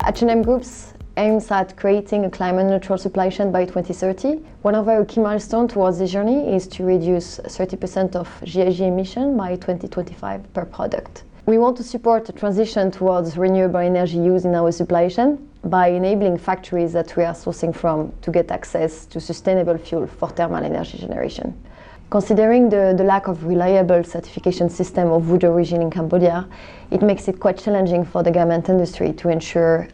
H&M Group's aims at creating a climate-neutral supply chain by 2030. One of our key milestones towards this journey is to reduce 30% of GHG emission by 2025 per product. We want to support a transition towards renewable energy use in our supply chain by enabling factories that we are sourcing from to get access to sustainable fuel for thermal energy generation. Considering the lack of reliable certification system of wood origin in Cambodia, it makes it quite challenging for the garment industry to ensure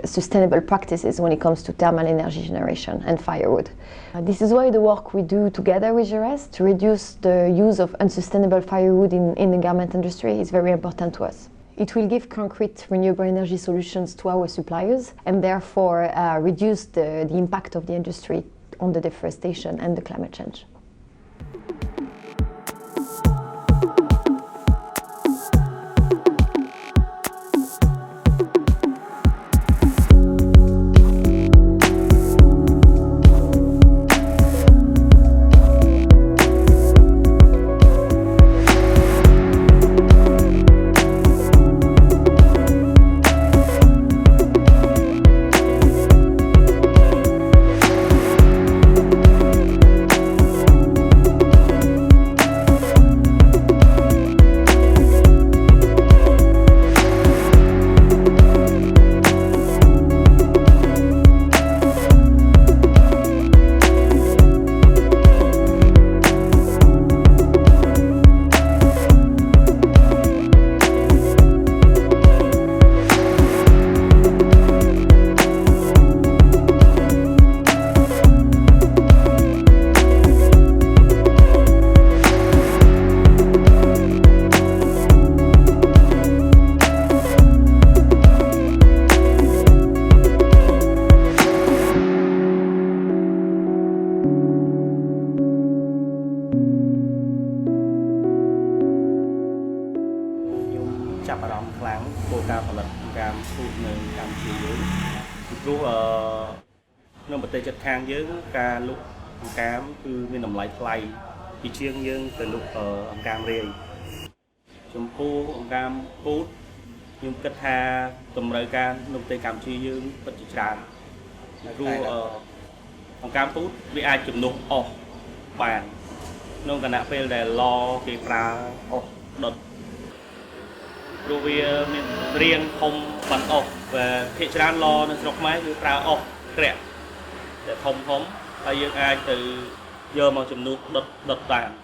sustainable practices when it comes to thermal energy generation and firewood. This is why the work we do together with GERES to reduce the use of unsustainable firewood in the garment industry is very important to us. It will give concrete renewable energy solutions to our suppliers and therefore reduce the impact of the industry on the deforestation and the climate change. Chapter on clang, Boca Pallet, Gam, Food, Gam, Through number take a can young, can look cam to minimum light fly, teaching young to look cam ray. Shampoo, gam, food, you could have some American, no take cam to you, but you try. Through cam food, we add to no off ban. No gonna fail the law, cái pra off dot. Rồi vì riêng không bắn ốc và thị trấn lo nó sọc máy cứ ra ốc rẻ để thông thống hay những ai từ giờ mà chấm nút đợt vàng